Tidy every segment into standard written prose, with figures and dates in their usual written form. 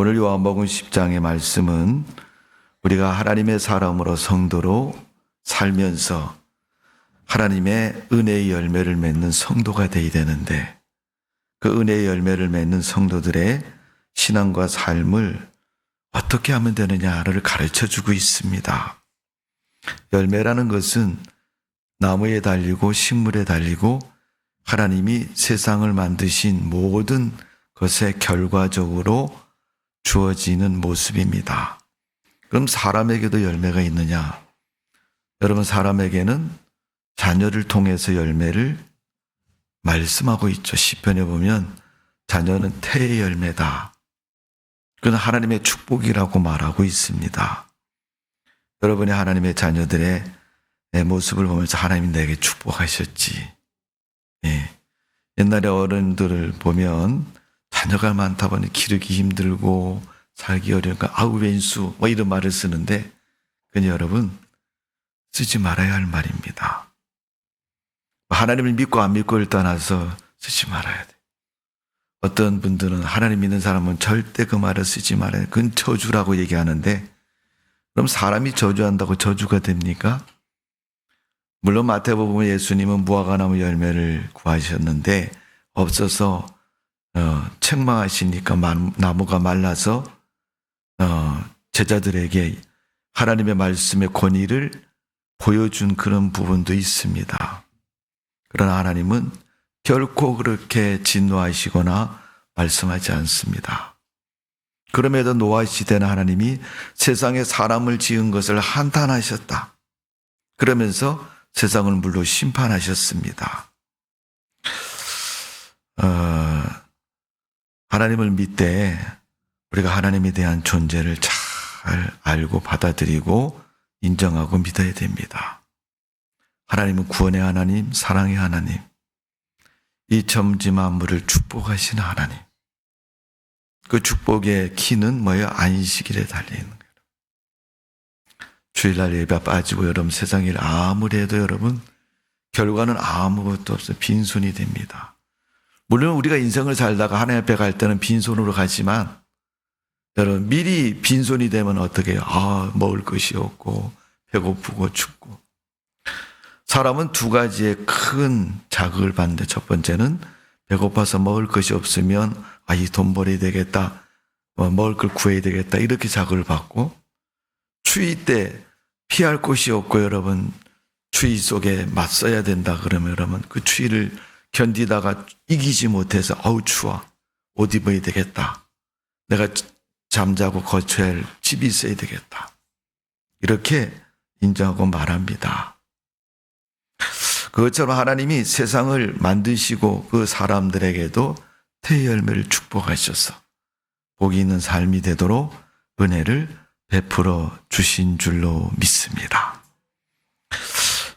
오늘 요한복음 10장의 말씀은 우리가 하나님의 사람으로 성도로 살면서 하나님의 은혜의 열매를 맺는 성도가 되어야 되는데, 그 은혜의 열매를 맺는 성도들의 신앙과 삶을 어떻게 하면 되느냐를 가르쳐주고 있습니다. 열매라는 것은 나무에 달리고 식물에 달리고 하나님이 세상을 만드신 모든 것에 결과적으로 주어지는 모습입니다. 그럼 사람에게도 열매가 있느냐? 여러분, 사람에게는 자녀를 통해서 열매를 말씀하고 있죠. 시편에 보면 자녀는 태의 열매다. 그건 하나님의 축복이라고 말하고 있습니다. 여러분이 하나님의 자녀들의 모습을 보면서 하나님이 내게 축복하셨지. 옛날에 어른들을 보면 자녀가 많다 보니 기르기 힘들고 살기 어려우니까 아우 왼수 뭐 이런 말을 쓰는데, 그건 여러분 쓰지 말아야 할 말입니다. 하나님을 믿고 안 믿고를 떠나서 쓰지 말아야 돼. 어떤 분들은 하나님 믿는 사람은 절대 그 말을 쓰지 말아야 돼. 그건 저주라고 얘기하는데, 그럼 사람이 저주한다고 저주가 됩니까? 물론 마태복음 예수님은 무화과나무 열매를 구하셨는데 없어서 책망하시니까 나무가 말라서 제자들에게 하나님의 말씀의 권위를 보여준 그런 부분도 있습니다. 그러나 하나님은 결코 그렇게 진노하시거나 말씀하지 않습니다. 그럼에도 노아 시대는 하나님이 세상에 사람을 지은 것을 한탄하셨다. 그러면서 세상을 물로 심판하셨습니다. 하나님을 믿되 우리가 하나님에 대한 존재를 잘 알고 받아들이고 인정하고 믿어야 됩니다. 하나님은 구원의 하나님, 사랑의 하나님, 이 천지 만물을 축복하시는 하나님. 그 축복의 키는 뭐예요? 안식일에 달려있는 거예요. 주일날 예배 빠지고 여러분 세상 일 아무리 해도 여러분 결과는 아무것도 없어요. 빈손이 됩니다. 물론 우리가 인생을 살다가 하나님 앞에 갈 때는 빈손으로 가지만, 여러분 미리 빈손이 되면 어떻게 해요? 먹을 것이 없고 배고프고 춥고. 사람은 두 가지의 큰 자극을 받는데, 첫 번째는 배고파서 먹을 것이 없으면 이 돈 벌어야 되겠다, 먹을 걸 구해야 되겠다, 이렇게 자극을 받고, 추위 때 피할 곳이 없고 여러분 추위 속에 맞서야 된다 그러면 여러분 그 추위를 견디다가 이기지 못해서 추워, 옷 입어야 되겠다, 내가 잠자고 거처야 할 집이 있어야 되겠다, 이렇게 인정하고 말합니다. 그것처럼 하나님이 세상을 만드시고 그 사람들에게도 태의 열매를 축복하셔서 복이 있는 삶이 되도록 은혜를 베풀어 주신 줄로 믿습니다.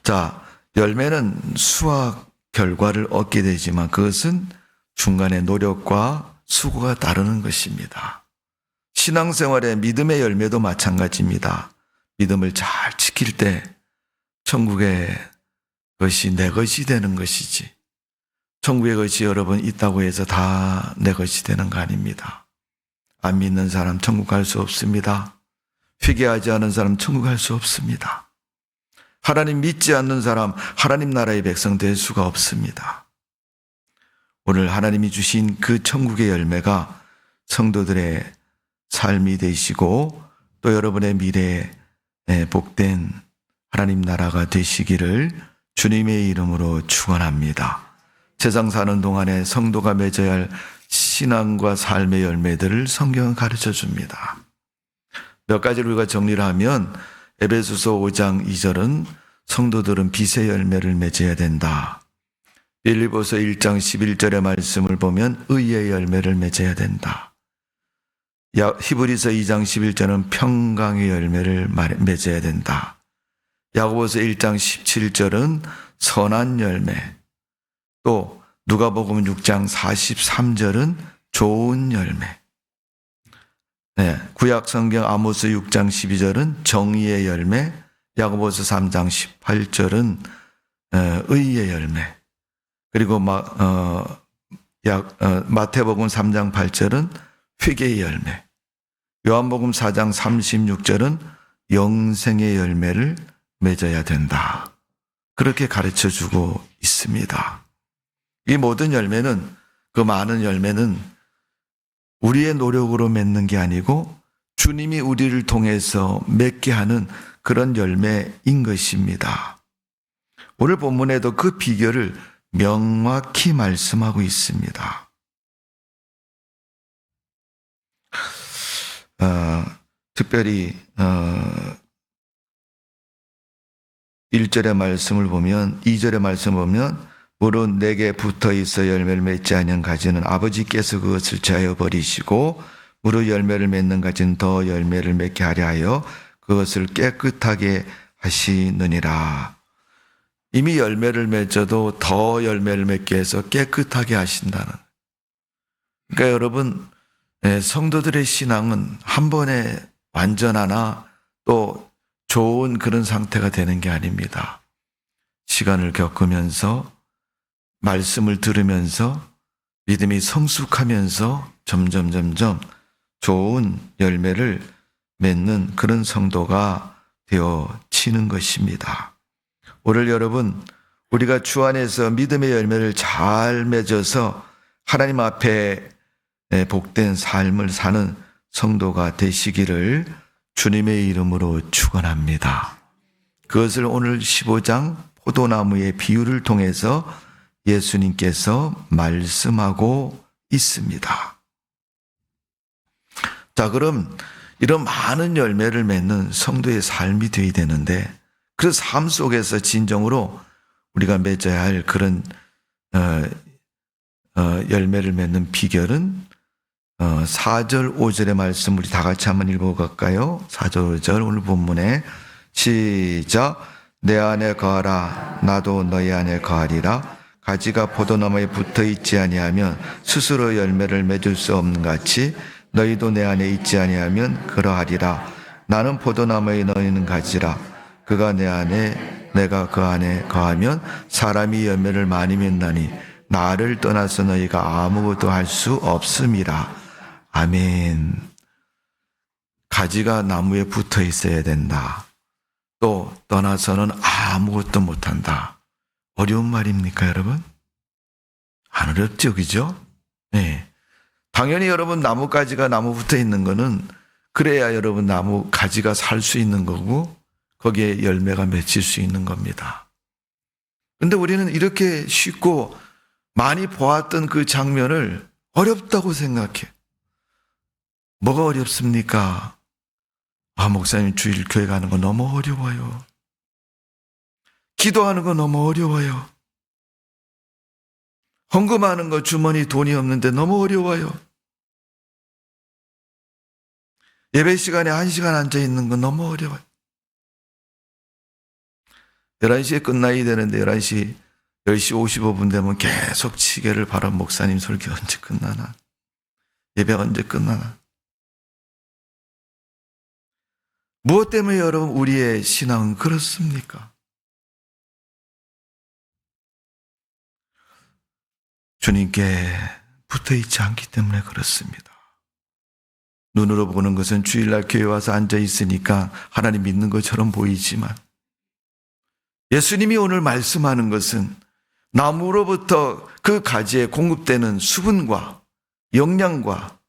자, 열매는 수확 결과를 얻게 되지만 그것은 중간에 노력과 수고가 따르는 것입니다. 신앙생활의 믿음의 열매도 마찬가지입니다. 믿음을 잘 지킬 때 천국의 것이 내 것이 되는 것이지, 천국의 것이 여러분 있다고 해서 다 내 것이 되는 거 아닙니다. 안 믿는 사람 천국 갈 수 없습니다. 회개하지 않은 사람 천국 갈 수 없습니다. 하나님 믿지 않는 사람 하나님 나라의 백성 될 수가 없습니다. 오늘 하나님이 주신 그 천국의 열매가 성도들의 삶이 되시고 또 여러분의 미래에 복된 하나님 나라가 되시기를 주님의 이름으로 축원합니다. 세상 사는 동안에 성도가 맺어야 할 신앙과 삶의 열매들을 성경은 가르쳐 줍니다. 몇 가지를 우리가 정리를 하면, 에베소서 5장 2절은 성도들은 빛의 열매를 맺어야 된다. 빌립보서 1장 11절의 말씀을 보면 의의 열매를 맺어야 된다. 히브리서 2장 11절은 평강의 열매를 맺어야 된다. 야고보서 1장 17절은 선한 열매, 또 누가복음 6장 43절은 좋은 열매, 구약 성경 아모스 6장 12절은 정의의 열매, 야고보서 3장 18절은 의의 열매, 그리고 마태복음 3장 8절은 회개의 열매. 요한복음 4장 36절은 영생의 열매를 맺어야 된다. 그렇게 가르쳐주고 있습니다. 이 모든 열매는, 그 많은 열매는 우리의 노력으로 맺는 게 아니고 주님이 우리를 통해서 맺게 하는 그런 열매인 것입니다. 오늘 본문에도 그 비결을 명확히 말씀하고 있습니다. 특별히 1절의 말씀을 보면, 2절의 말씀을 보면 무릇 내게 붙어있어 열매를 맺지 아니한 가지는 아버지께서 그것을 제하여 버리시고 무릇 열매를 맺는 가지는 더 열매를 맺게 하려 하여 그것을 깨끗하게 하시느니라. 이미 열매를 맺어도 더 열매를 맺게 해서 깨끗하게 하신다는. 그러니까 여러분, 성도들의 신앙은 한 번에 완전하나 또 좋은 그런 상태가 되는 게 아닙니다. 시간을 겪으면서, 말씀을 들으면서, 믿음이 성숙하면서 점점 좋은 열매를 맺는 그런 성도가 되어지는 것입니다. 오늘 여러분, 우리가 주 안에서 믿음의 열매를 잘 맺어서 하나님 앞에 복된 삶을 사는 성도가 되시기를 주님의 이름으로 축원합니다. 그것을 오늘 15장 포도나무의 비유를 통해서 예수님께서 말씀하고 있습니다. 자, 그럼 이런 많은 열매를 맺는 성도의 삶이 되어야 되는데, 그 삶 속에서 진정으로 우리가 맺어야 할 그런 열매를 맺는 비결은 4절 5절의 말씀 우리 다 같이 한번 읽어볼까요? 4절 5절 오늘 본문에 시작. 내 안에 거하라 나도 너희 안에 거하리라. 가지가 포도나무에 붙어 있지 아니하면 스스로 열매를 맺을 수 없는 같이 너희도 내 안에 있지 아니하면 그러하리라. 나는 포도나무에 너희는 가지라. 그가 내 안에 내가 그 안에 거하면 사람이 열매를 많이 맺나니 나를 떠나서 너희가 아무것도 할 수 없음이라. 아멘. 가지가 나무에 붙어 있어야 된다. 또 떠나서는 아무것도 못한다. 어려운 말입니까, 여러분? 안 어렵죠, 그죠? 네. 당연히 여러분, 나무가지가 나무 붙어 있는 거는 그래야 여러분 나무 가지가 살 수 있는 거고 거기에 열매가 맺힐 수 있는 겁니다. 근데 우리는 이렇게 쉽고 많이 보았던 그 장면을 어렵다고 생각해. 뭐가 어렵습니까? 목사님 주일 교회 가는 거 너무 어려워요. 기도하는 거 너무 어려워요. 헌금하는 거 주머니 돈이 없는데 너무 어려워요. 예배 시간에 1시간 앉아 있는 거 너무 어려워요. 11시에 끝나야 되는데 11시, 10시 55분 되면 계속 시계를 바라 목사님 설교 언제 끝나나? 예배 언제 끝나나? 무엇 때문에 여러분 우리의 신앙은 그렇습니까? 주님께 붙어있지 않기 때문에 그렇습니다. 눈으로 보는 것은 주일날 교회 와서 앉아 있으니까 하나님 믿는 것처럼 보이지만 예수님이 오늘 말씀하는 것은 나무로부터 그 가지에 공급되는 수분과 영양과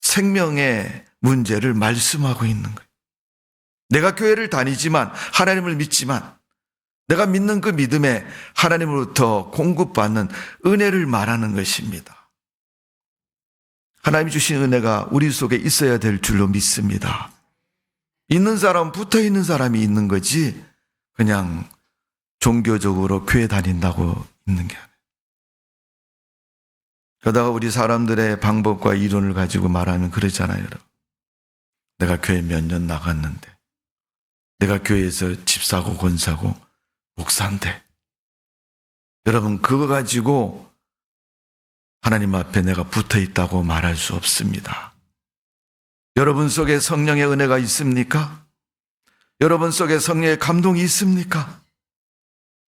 생명의 문제를 말씀하고 있는 거예요. 내가 교회를 다니지만 하나님을 믿지만 내가 믿는 그 믿음에 하나님으로부터 공급받는 은혜를 말하는 것입니다. 하나님이 주신 은혜가 우리 속에 있어야 될 줄로 믿습니다. 있는 사람은 붙어 있는 사람이 있는 거지 그냥 종교적으로 교회 다닌다고 있는 게 아니에요. 그러다가 우리 사람들의 방법과 이론을 가지고 말하면 그러잖아요, 여러분. 내가 교회 몇 년 나갔는데 내가 교회에서 집 사고 권 사고 목사인데 여러분 그거 가지고 하나님 앞에 내가 붙어 있다고 말할 수 없습니다. 여러분 속에 성령의 은혜가 있습니까? 여러분 속에 성령의 감동이 있습니까?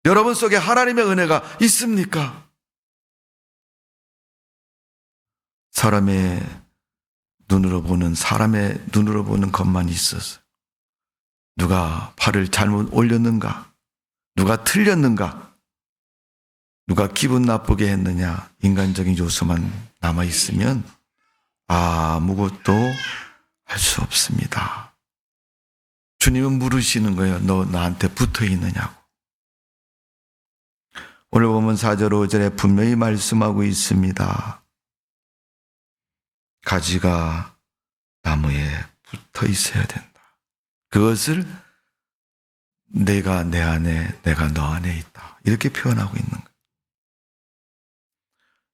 여러분 속에 하나님의 은혜가 있습니까? 사람의 눈으로 보는, 사람의 눈으로 보는 것만 있었어요. 누가 팔을 잘못 올렸는가? 누가 틀렸는가? 누가 기분 나쁘게 했느냐? 인간적인 요소만 남아있으면 아무것도 할 수 없습니다. 주님은 물으시는 거예요. 너 나한테 붙어 있느냐고. 오늘 보면 4절 5절에 분명히 말씀하고 있습니다. 가지가 나무에 붙어 있어야 된다. 그것을 내가 내 안에, 내가 너 안에 있다. 이렇게 표현하고 있는 거예요.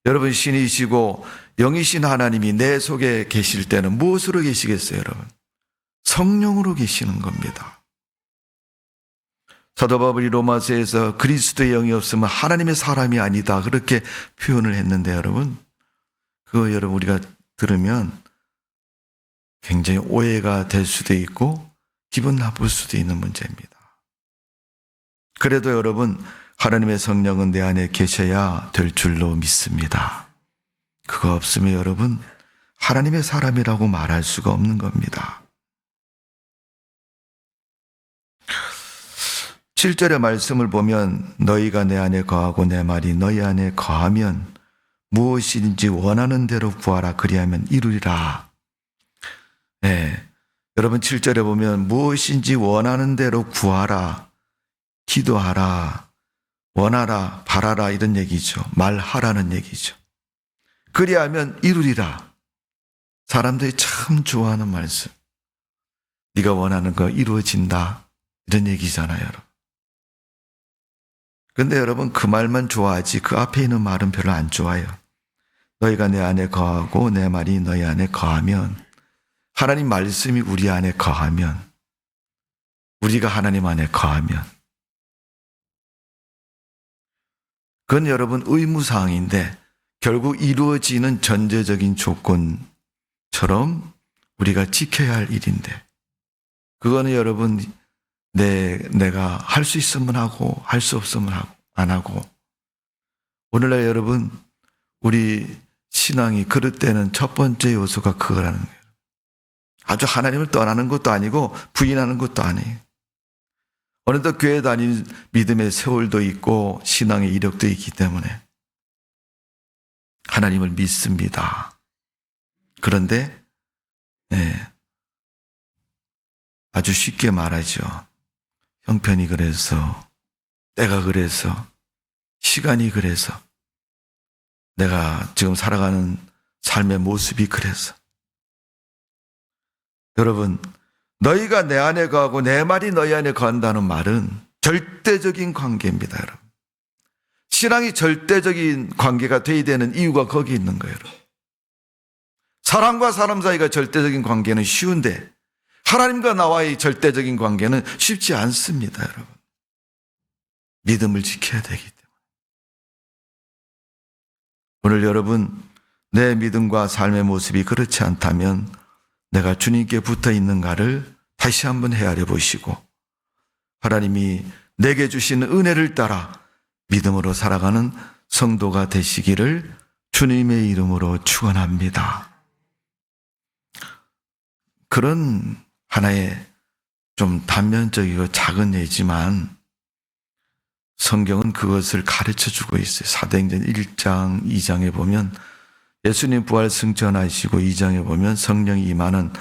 여러분, 신이시고 영이신 하나님이 내 속에 계실 때는 무엇으로 계시겠어요, 여러분? 성령으로 계시는 겁니다. 사도 바울이 로마서에서 그리스도의 영이 없으면 하나님의 사람이 아니다, 그렇게 표현을 했는데, 여러분, 그거 여러분 우리가 들으면 굉장히 오해가 될 수도 있고 기분 나쁠 수도 있는 문제입니다. 그래도 여러분, 하나님의 성령은 내 안에 계셔야 될 줄로 믿습니다. 그거 없으면 여러분, 하나님의 사람이라고 말할 수가 없는 겁니다. 7절의 말씀을 보면 너희가 내 안에 거하고 내 말이 너희 안에 거하면 무엇인지 원하는 대로 구하라, 그리하면 이루리라. 네, 여러분 7절에 보면 무엇인지 원하는 대로 구하라, 기도하라, 원하라, 바라라, 이런 얘기죠. 말하라는 얘기죠. 그리하면 이루리라. 사람들이 참 좋아하는 말씀. 네가 원하는 거 이루어진다, 이런 얘기잖아요, 여러분. 근데 여러분, 그 말만 좋아하지 그 앞에 있는 말은 별로 안 좋아요. 너희가 내 안에 거하고 내 말이 너희 안에 거하면, 하나님 말씀이 우리 안에 거하면, 우리가 하나님 안에 거하면, 그건 여러분 의무사항인데 결국 이루어지는 전제적인 조건처럼 우리가 지켜야 할 일인데, 그거는 여러분 내가 할 수 있으면 하고 할 수 없으면 안 하고, 오늘날 여러분 우리 신앙이 그릇되는 첫 번째 요소가 그거라는 거예요. 아주 하나님을 떠나는 것도 아니고 부인하는 것도 아니에요. 어느덧 교회 다니는 믿음의 세월도 있고 신앙의 이력도 있기 때문에 하나님을 믿습니다. 그런데 아주 쉽게 말하죠. 형편이 그래서, 때가 그래서, 시간이 그래서, 내가 지금 살아가는 삶의 모습이 그래서. 여러분, 너희가 내 안에 거하고 내 말이 너희 안에 거한다는 말은 절대적인 관계입니다, 여러분. 신앙이 절대적인 관계가 돼야 되는 이유가 거기 있는 거예요, 여러분. 사람과 사람 사이가 절대적인 관계는 쉬운데 하나님과 나와의 절대적인 관계는 쉽지 않습니다, 여러분. 믿음을 지켜야 되기 때문에. 오늘 여러분, 내 믿음과 삶의 모습이 그렇지 않다면 내가 주님께 붙어 있는가를 다시 한번 헤아려 보시고, 하나님이 내게 주신 은혜를 따라 믿음으로 살아가는 성도가 되시기를 주님의 이름으로 축원합니다. 그런 하나의 좀 단면적이고 작은 예지만 성경은 그것을 가르쳐주고 있어요. 사도행전 1장, 2장에 보면 예수님 부활 승천하시고 2장에 보면 성령이 임하는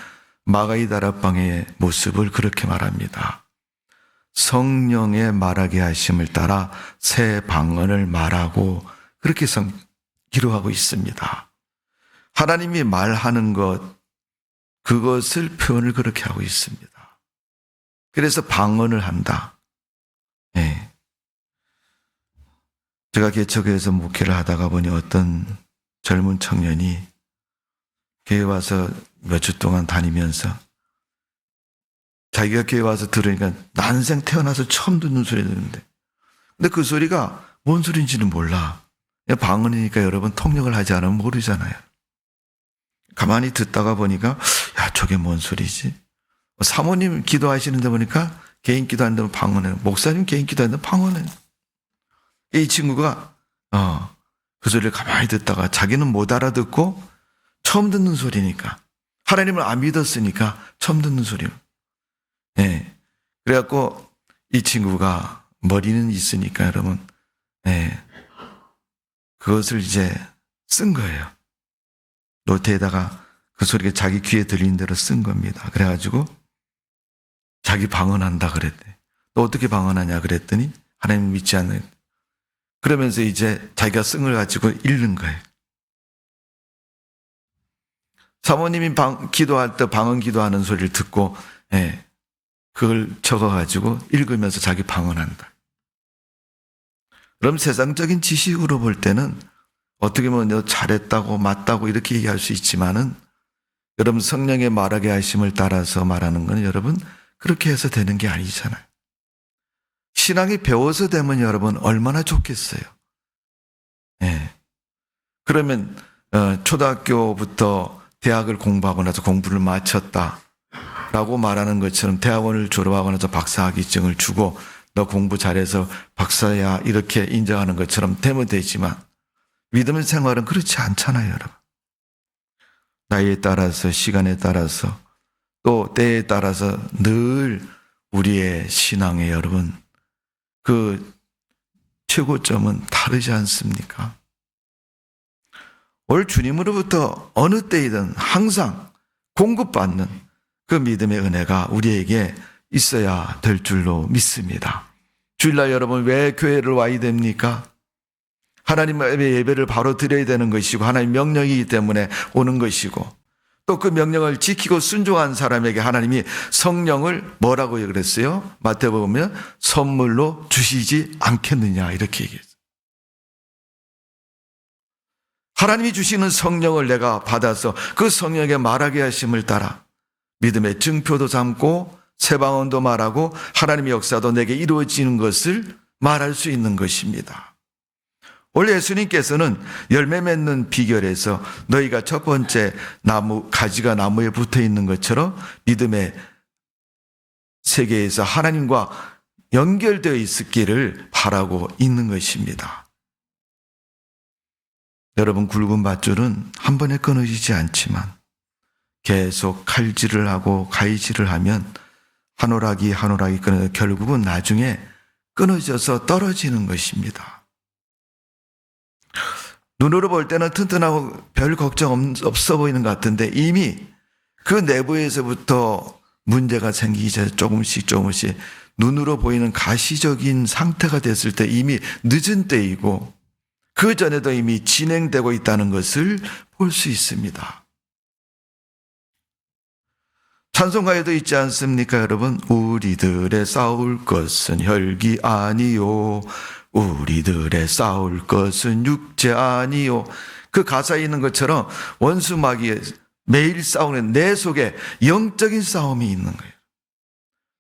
마가이 다락방의 모습을 그렇게 말합니다. 성령의 말하게 하심을 따라 새 방언을 말하고, 그렇게 기록하고 있습니다. 하나님이 말하는 것, 그것을 표현을 그렇게 하고 있습니다. 그래서 방언을 한다. 제가 개척교회에서 목회를 하다가 보니 어떤 젊은 청년이 교회 와서 몇 주 동안 다니면서 자기가 교회 와서 들으니까 난생 태어나서 처음 듣는 소리 듣는데, 근데 그 소리가 뭔 소리인지는 몰라. 방언이니까 여러분 통역을 하지 않으면 모르잖아요. 가만히 듣다가 보니까 야, 저게 뭔 소리지? 사모님 기도하시는데 보니까 개인 기도하는데 방언해요. 목사님 개인 기도하는데 방언해요. 이 친구가 그 소리를 가만히 듣다가 자기는 못 알아듣고 처음 듣는 소리니까 하나님을 안 믿었으니까 처음 듣는 소리예요. 예. 그래갖고 이 친구가 머리는 있으니까 여러분, 예. 그것을 이제 쓴 거예요. 노트에다가 그 소리가 자기 귀에 들리는 대로 쓴 겁니다. 그래가지고 자기 방언한다 그랬대. 또 어떻게 방언하냐 그랬더니 하나님을 믿지 않는. 그러면서 이제 자기가 쓴 걸 가지고 읽는 거예요. 사모님이 기도할 때 방언 기도하는 소리를 듣고, 예, 그걸 적어가지고 읽으면서 자기 방언한다. 그럼 세상적인 지식으로 볼 때는 어떻게 보면 너 잘했다고 맞다고 이렇게 얘기할 수 있지만은 여러분 성령의 말하게 하심을 따라서 말하는 건 여러분 그렇게 해서 되는 게 아니잖아요. 신앙이 배워서 되면 여러분 얼마나 좋겠어요. 예. 그러면 초등학교부터 대학을 공부하고 나서 공부를 마쳤다라고 말하는 것처럼 대학원을 졸업하고 나서 박사학위증을 주고 너 공부 잘해서 박사야 이렇게 인정하는 것처럼 되면 되지만 믿음의 생활은 그렇지 않잖아요, 여러분. 나이에 따라서 시간에 따라서 또 때에 따라서 늘 우리의 신앙에 여러분 그 최고점은 다르지 않습니까? 오늘 주님으로부터 어느 때이든 항상 공급받는 그 믿음의 은혜가 우리에게 있어야 될 줄로 믿습니다. 주일날 여러분 왜 교회를 와야 됩니까? 하나님의 예배를 바로 드려야 되는 것이고 하나님 명령이기 때문에 오는 것이고 또 그 명령을 지키고 순종한 사람에게 하나님이 성령을 뭐라고 그랬어요? 마태복음 보면 선물로 주시지 않겠느냐 이렇게 얘기했어요. 하나님이 주시는 성령을 내가 받아서 그 성령에게 말하게 하심을 따라 믿음의 증표도 삼고 새방언도 말하고 하나님의 역사도 내게 이루어지는 것을 말할 수 있는 것입니다. 원래 예수님께서는 열매 맺는 비결에서 너희가 첫 번째 가지가 나무에 붙어 있는 것처럼 믿음의 세계에서 하나님과 연결되어 있기를 바라고 있는 것입니다. 여러분 굵은 밧줄은 한 번에 끊어지지 않지만 계속 칼질을 하고 가위질을 하면 한 오락이 끊어져 결국은 나중에 끊어져서 떨어지는 것입니다. 눈으로 볼 때는 튼튼하고 별 걱정 없어 보이는 것 같은데 이미 그 내부에서부터 문제가 생기기 전에 조금씩 눈으로 보이는 가시적인 상태가 됐을 때 이미 늦은 때이고 그 전에도 이미 진행되고 있다는 것을 볼 수 있습니다. 찬송가에도 있지 않습니까, 여러분? 우리들의 싸울 것은 혈기 아니요. 우리들의 싸울 것은 육체 아니요. 그 가사에 있는 것처럼 원수 마귀에 매일 싸우는 내 속에 영적인 싸움이 있는 거예요.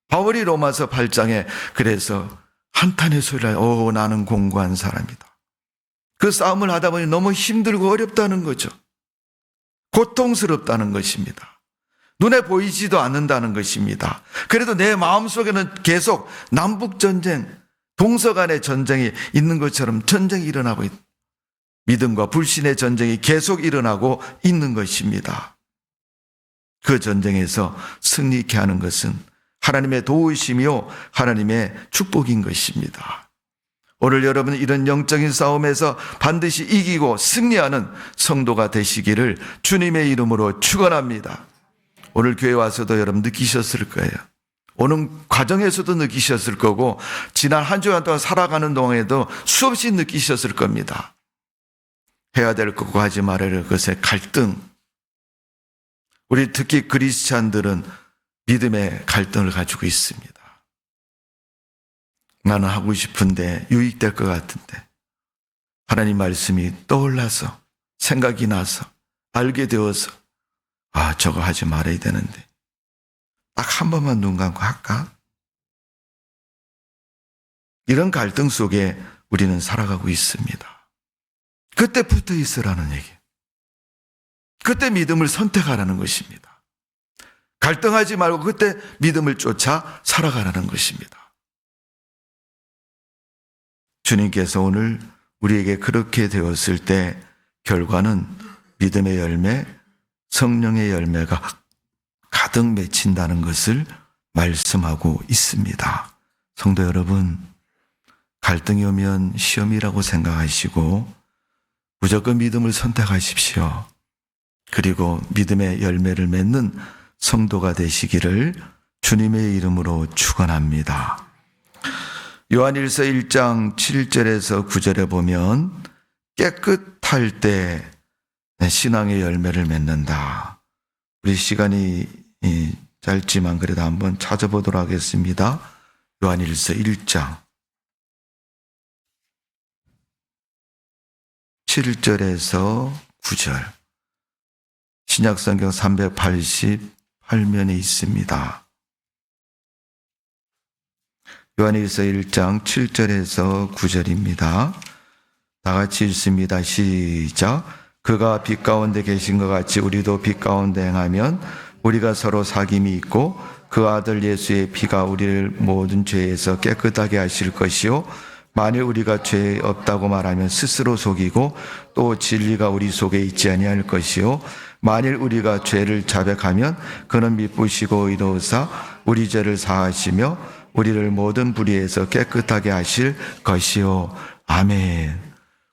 바울이 로마서 8장에 그래서 한탄의 소리를 나는 공고한 사람이다. 그 싸움을 하다 보니 너무 힘들고 어렵다는 거죠. 고통스럽다는 것입니다. 눈에 보이지도 않는다는 것입니다. 그래도 내 마음속에는 계속 남북전쟁, 동서간의 전쟁이 있는 것처럼 전쟁이 일어나고 있다. 믿음과 불신의 전쟁이 계속 일어나고 있는 것입니다. 그 전쟁에서 승리케 하는 것은 하나님의 도우심이요 하나님의 축복인 것입니다. 오늘 여러분 이런 영적인 싸움에서 반드시 이기고 승리하는 성도가 되시기를 주님의 이름으로 축원합니다. 오늘 교회 와서도 여러분 느끼셨을 거예요. 오는 과정에서도 느끼셨을 거고 지난 한 주간 동안 살아가는 동안에도 수없이 느끼셨을 겁니다. 해야 될 것과 하지 말아야 될 것의 갈등. 우리 특히 크리스찬들은 믿음의 갈등을 가지고 있습니다. 나는 하고 싶은데 유익될 것 같은데 하나님 말씀이 떠올라서 생각이 나서 알게 되어서 저거 하지 말아야 되는데 딱 한 번만 눈 감고 할까? 이런 갈등 속에 우리는 살아가고 있습니다. 그때 붙어 있으라는 얘기. 그때 믿음을 선택하라는 것입니다. 갈등하지 말고 그때 믿음을 쫓아 살아가라는 것입니다. 주님께서 오늘 우리에게 그렇게 되었을 때 결과는 믿음의 열매, 성령의 열매가 가득 맺힌다는 것을 말씀하고 있습니다. 성도 여러분, 갈등이 오면 시험이라고 생각하시고 무조건 믿음을 선택하십시오. 그리고 믿음의 열매를 맺는 성도가 되시기를 주님의 이름으로 축원합니다. 요한일서 1장 7절에서 9절에 보면 깨끗할 때 신앙의 열매를 맺는다. 우리 시간이 짧지만 그래도 한번 찾아보도록 하겠습니다. 요한일서 1장 7절에서 9절, 신약성경 388면에 있습니다. 요한일서 1장 7절에서 9절입니다. 다 같이 읽습니다. 시작. 그가 빛 가운데 계신 것 같이 우리도 빛 가운데 행하면 우리가 서로 사귐이 있고 그 아들 예수의 피가 우리를 모든 죄에서 깨끗하게 하실 것이요 만일 우리가 죄 없다고 말하면 스스로 속이고 또 진리가 우리 속에 있지 아니할 것이요 만일 우리가 죄를 자백하면 그는 미쁘시고 의로우사 우리 죄를 사하시며 우리를 모든 불의에서 깨끗하게 하실 것이요. 아멘.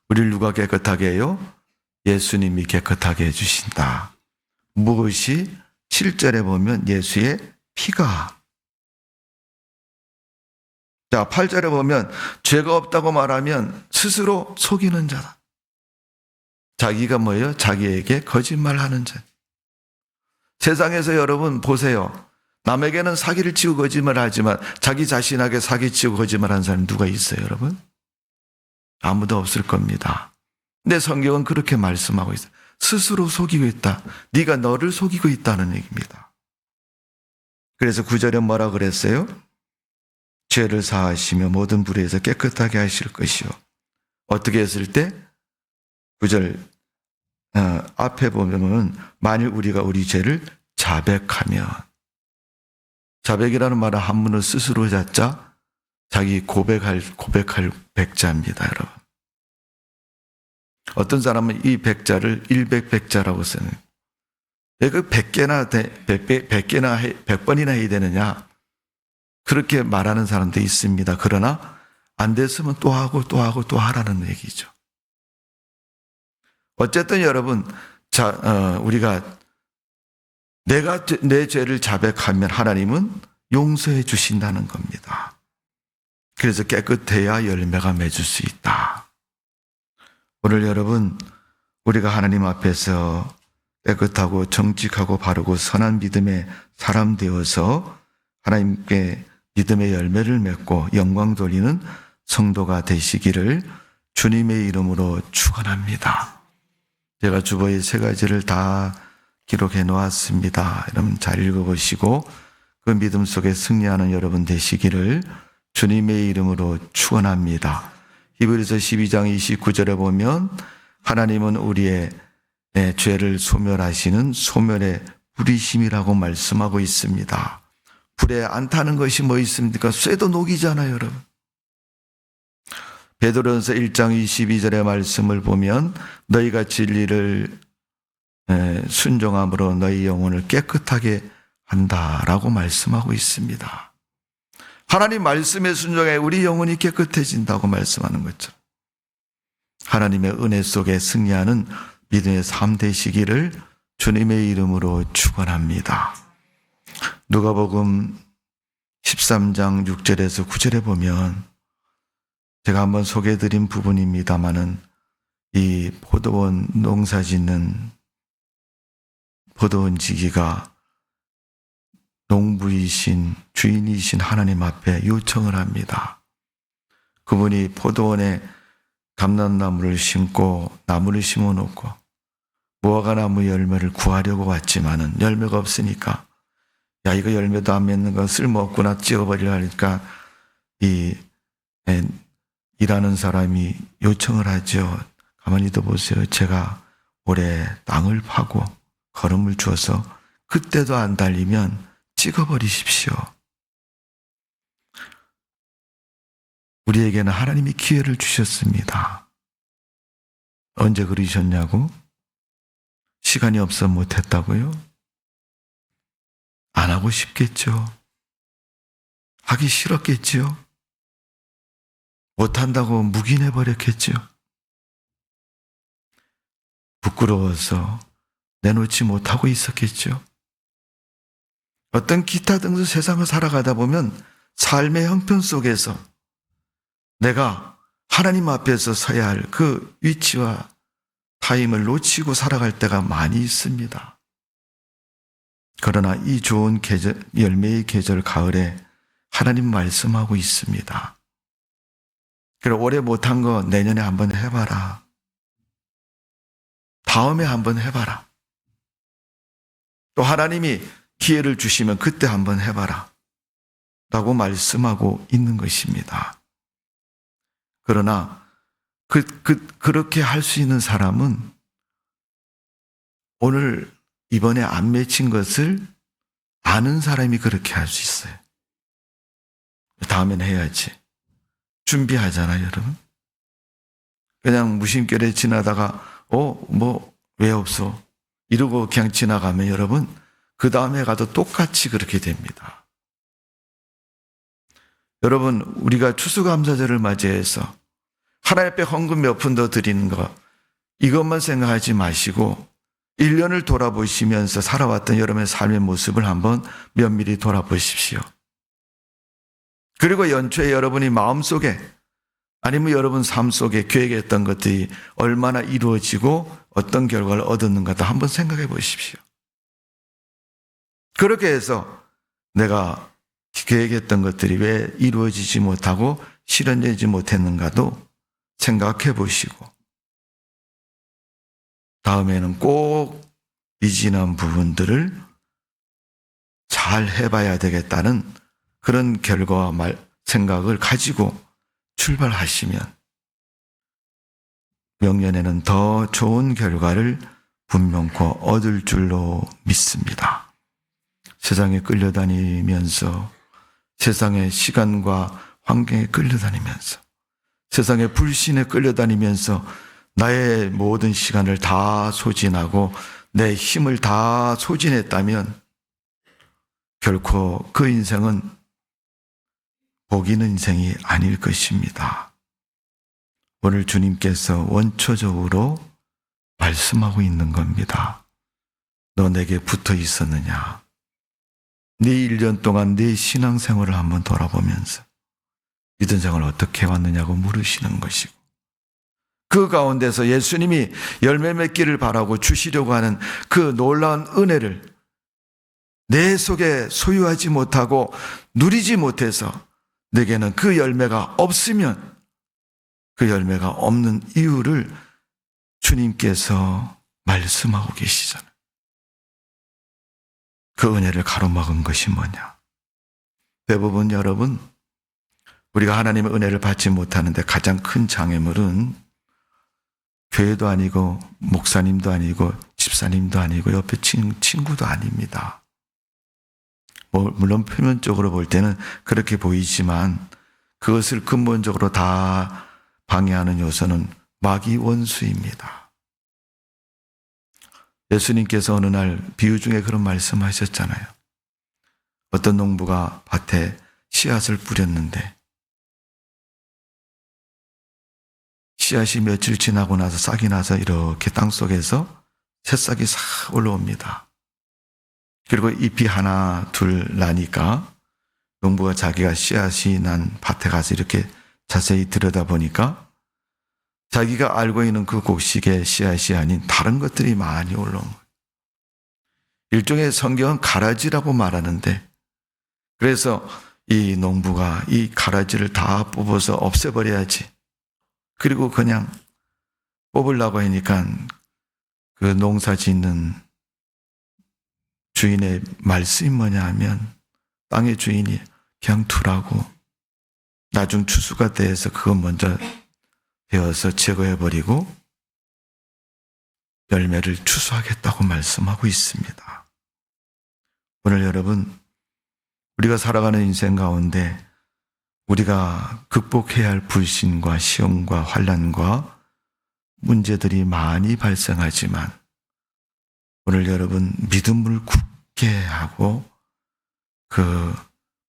우리를 누가 깨끗하게 해요? 예수님이 깨끗하게 해주신다. 무엇이? 7절에 보면 예수의 피가. 자, 8절에 보면 죄가 없다고 말하면 스스로 속이는 자다. 자기가 뭐예요? 자기에게 거짓말하는 자. 세상에서 여러분 보세요. 남에게는 사기를 치고 거짓말하지만 자기 자신에게 사기치고 거짓말하는 사람이 누가 있어요, 여러분? 아무도 없을 겁니다. 근데 성경은 그렇게 말씀하고 있어요. 스스로 속이고 있다. 네가 너를 속이고 있다는 얘기입니다. 그래서 9절에 뭐라 그랬어요? 죄를 사하시며 모든 불의에서 깨끗하게 하실 것이요. 어떻게 했을 때? 9절 앞에 보면 만일 우리가 우리 죄를 자백하면, 자백이라는 말은 한문을 스스로 자자 자기 고백할 백자입니다, 여러분. 어떤 사람은 이 백자를 일백백자라고 쓰는. 그 100번이나 해야 되느냐? 그렇게 말하는 사람도 있습니다. 그러나 안 됐으면 또 하고 또 하고 또 하라는 얘기죠. 어쨌든 여러분, 우리가 내가 내 죄를 자백하면 하나님은 용서해 주신다는 겁니다. 그래서 깨끗해야 열매가 맺을 수 있다. 오늘 여러분, 우리가 하나님 앞에서 깨끗하고 정직하고 바르고 선한 믿음의 사람 되어서 하나님께 믿음의 열매를 맺고 영광 돌리는 성도가 되시기를 주님의 이름으로 축원합니다. 제가 주보에 3가지를 다 기록해 놓았습니다. 여러분 잘 읽어보시고 그 믿음 속에 승리하는 여러분 되시기를 주님의 이름으로 축원합니다. 히브리서 12장 29절에 보면 하나님은 우리의 죄를 소멸하시는 소멸의 불이심이라고 말씀하고 있습니다. 불에 안 타는 것이 뭐 있습니까? 쇠도 녹이잖아요, 여러분. 베드로전서 1장 22절의 말씀을 보면 너희가 진리를 순종함으로 너희 영혼을 깨끗하게 한다라고 말씀하고 있습니다. 하나님 말씀에 순종해 우리 영혼이 깨끗해진다고 말씀하는 것처럼 하나님의 은혜 속에 승리하는 믿음의 삶 되시기를 주님의 이름으로 축원합니다. 누가복음 13장 6절에서 9절에 보면 제가 한번 소개해드린 부분입니다마는 이 포도원 농사 짓는 포도원 지기가 농부이신 주인이신 하나님 앞에 요청을 합니다. 그분이 포도원에 감람나무를 심고 나무를 심어놓고 무화과나무 열매를 구하려고 왔지만은 열매가 없으니까 야 이거 열매도 안 맺는 건 쓸모없구나 찍어버리려 하니까 일하는 사람이 요청을 하죠. 가만히도 보세요. 제가 올해 땅을 파고 거름을 주어서 그때도 안 달리면 찍어버리십시오. 우리에게는 하나님이 기회를 주셨습니다. 언제 그러셨냐고? 시간이 없어 못했다고요? 안 하고 싶겠죠. 하기 싫었겠죠. 못한다고 묵인해버렸겠죠. 부끄러워서 내놓지 못하고 있었겠죠. 어떤 기타 등등 세상을 살아가다 보면 삶의 형편 속에서 내가 하나님 앞에서 서야 할 그 위치와 타임을 놓치고 살아갈 때가 많이 있습니다. 그러나 이 좋은 계절, 열매의 계절 가을에 하나님 말씀하고 있습니다. 그래, 올해 못한 거 내년에 한번 해봐라. 다음에 한번 해봐라. 또 하나님이 기회를 주시면 그때 한번 해봐라. 라고 말씀하고 있는 것입니다. 그러나 그렇게 할 수 있는 사람은 오늘 이번에 안 맺힌 것을 아는 사람이 그렇게 할 수 있어요. 다음엔 해야지. 준비하잖아요, 여러분. 그냥 무심결에 지나다가 왜 없어? 이러고 그냥 지나가면 여러분 그 다음에 가도 똑같이 그렇게 됩니다. 여러분, 우리가 추수감사절을 맞이해서 하나님 앞에 헌금 몇 푼 더 드리는 거, 이것만 생각하지 마시고 1년을 돌아보시면서 살아왔던 여러분의 삶의 모습을 한번 면밀히 돌아보십시오. 그리고 연초에 여러분이 마음속에 아니면 여러분 삶 속에 계획했던 것들이 얼마나 이루어지고 어떤 결과를 얻었는가도 한번 생각해 보십시오. 그렇게 해서 내가 계획했던 것들이 왜 이루어지지 못하고 실현되지 못했는가도 생각해 보시고 다음에는 꼭 미진한 부분들을 잘 해봐야 되겠다는 그런 결과와 생각을 가지고 출발하시면 명년에는 더 좋은 결과를 분명코 얻을 줄로 믿습니다. 세상에 끌려다니면서 세상의 시간과 환경에 끌려다니면서 세상의 불신에 끌려다니면서 나의 모든 시간을 다 소진하고 내 힘을 다 소진했다면 결코 그 인생은 복 있는 인생이 아닐 것입니다. 오늘 주님께서 원초적으로 말씀하고 있는 겁니다. 너 내게 붙어 있었느냐? 네 1년 동안 네 신앙생활을 한번 돌아보면서 믿음 생활을 어떻게 해왔느냐고 물으시는 것이고 그 가운데서 예수님이 열매 맺기를 바라고 주시려고 하는 그 놀라운 은혜를 내 속에 소유하지 못하고 누리지 못해서 내게는 그 열매가 없으면 그 열매가 없는 이유를 주님께서 말씀하고 계시잖아요. 그 은혜를 가로막은 것이 뭐냐? 대부분 여러분, 우리가 하나님의 은혜를 받지 못하는데 가장 큰 장애물은 교회도 아니고 목사님도 아니고 집사님도 아니고 옆에 친구도 아닙니다. 물론 표면적으로 볼 때는 그렇게 보이지만 그것을 근본적으로 다 방해하는 요소는 마귀 원수입니다. 예수님께서 어느 날 비유 중에 그런 말씀하셨잖아요. 어떤 농부가 밭에 씨앗을 뿌렸는데 씨앗이 며칠 지나고 나서 싹이 나서 이렇게 땅속에서 새싹이 싹 올라옵니다. 그리고 잎이 하나 둘 나니까 농부가 자기가 씨앗이 난 밭에 가서 이렇게 자세히 들여다보니까 자기가 알고 있는 그 곡식의 씨앗이 아닌 다른 것들이 많이 올라온 거예요. 일종의 성경은 가라지라고 말하는데 그래서 이 농부가 이 가라지를 다 뽑아서 없애버려야지. 그리고 그냥 뽑으려고 하니까 그 농사 짓는 주인의 말씀이 뭐냐 하면 땅의 주인이 그냥 두라고 나중 추수가 돼서 그거 먼저 베어서 제거해버리고 열매를 추수하겠다고 말씀하고 있습니다. 오늘 여러분, 우리가 살아가는 인생 가운데 우리가 극복해야 할 불신과 시험과 환난과 문제들이 많이 발생하지만 오늘 여러분 믿음을 굳게 하고 그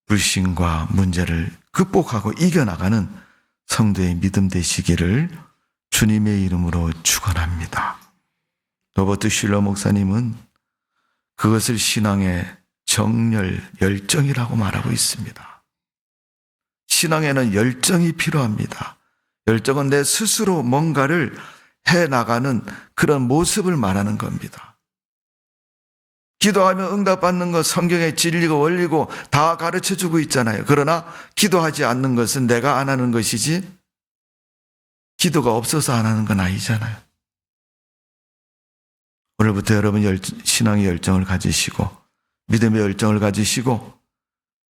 불신과 문제를 극복하고 이겨나가는 성도의 믿음 되시기를 주님의 이름으로 축원합니다. 로버트 슐러 목사님은 그것을 신앙의 정열, 열정이라고 말하고 있습니다. 신앙에는 열정이 필요합니다. 열정은 내 스스로 뭔가를 해나가는 그런 모습을 말하는 겁니다. 기도하면 응답받는 것 성경의 진리고 원리고 다 가르쳐주고 있잖아요. 그러나 기도하지 않는 것은 내가 안 하는 것이지 기도가 없어서 안 하는 건 아니잖아요. 오늘부터 여러분 신앙의 열정을 가지시고 믿음의 열정을 가지시고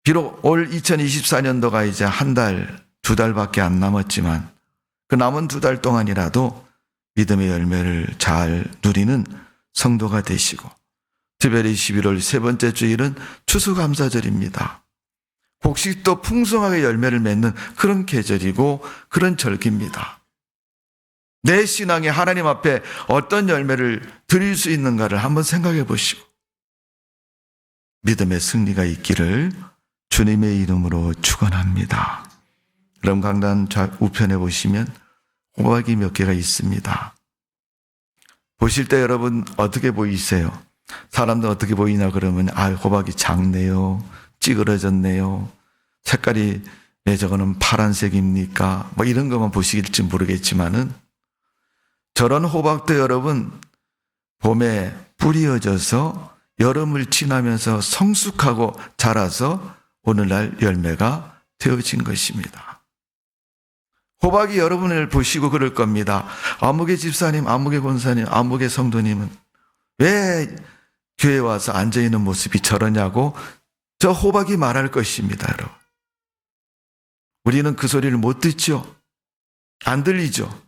비록 올 2024년도가 이제 한 달, 두 달밖에 안 남았지만 그 남은 두 달 동안이라도 믿음의 열매를 잘 누리는 성도가 되시고 특별히 11월 세 번째 주일은 추수감사절입니다. 곡식도 풍성하게 열매를 맺는 그런 계절이고 그런 절기입니다. 내 신앙이 하나님 앞에 어떤 열매를 드릴 수 있는가를 한번 생각해 보시고 믿음의 승리가 있기를 주님의 이름으로 축원합니다. 그럼 강단 우편에 보시면 호박이 몇 개가 있습니다. 보실 때 여러분 어떻게 보이세요? 사람들 어떻게 보이냐 그러면 호박이 작네요. 찌그러졌네요. 색깔이 저거는 파란색입니까? 뭐 이런 것만 보시길지 모르겠지만은 저런 호박도 여러분 봄에 뿌리어져서 여름을 지나면서 성숙하고 자라서 오늘날 열매가 되어진 것입니다. 호박이 여러분을 보시고 그럴 겁니다. 아무개 집사님, 아무개 권사님, 아무개 성도님은 왜 교회에 와서 앉아있는 모습이 저러냐고 저 호박이 말할 것입니다, 여러분. 우리는 그 소리를 못 듣죠. 안 들리죠.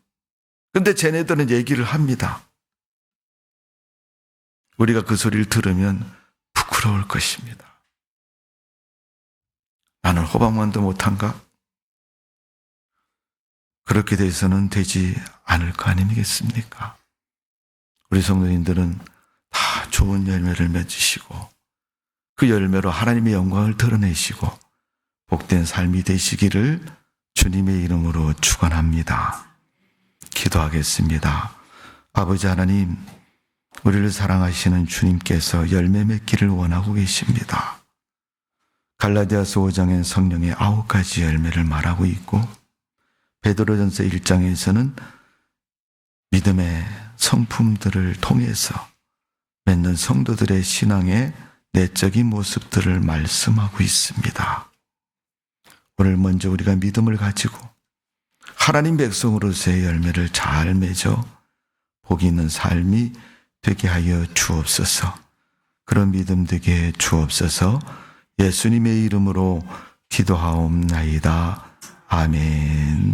근데 쟤네들은 얘기를 합니다. 우리가 그 소리를 들으면 부끄러울 것입니다. 나는 호박만도 못한가? 그렇게 돼서는 되지 않을 거 아니겠습니까? 우리 성도님들은 다 좋은 열매를 맺으시고 그 열매로 하나님의 영광을 드러내시고 복된 삶이 되시기를 주님의 이름으로 축원합니다. 기도하겠습니다. 아버지 하나님, 우리를 사랑하시는 주님께서 열매 맺기를 원하고 계십니다. 갈라디아서 5장엔 성령의 9가지 열매를 말하고 있고 베드로전서 1장에서는 믿음의 성품들을 통해서 맺는 성도들의 신앙의 내적인 모습들을 말씀하고 있습니다. 오늘 먼저 우리가 믿음을 가지고 하나님 백성으로서의 열매를 잘 맺어 복이 있는 삶이 되게 하여 주옵소서. 그런 믿음 되게 주옵소서. 예수님의 이름으로 기도하옵나이다. 아멘.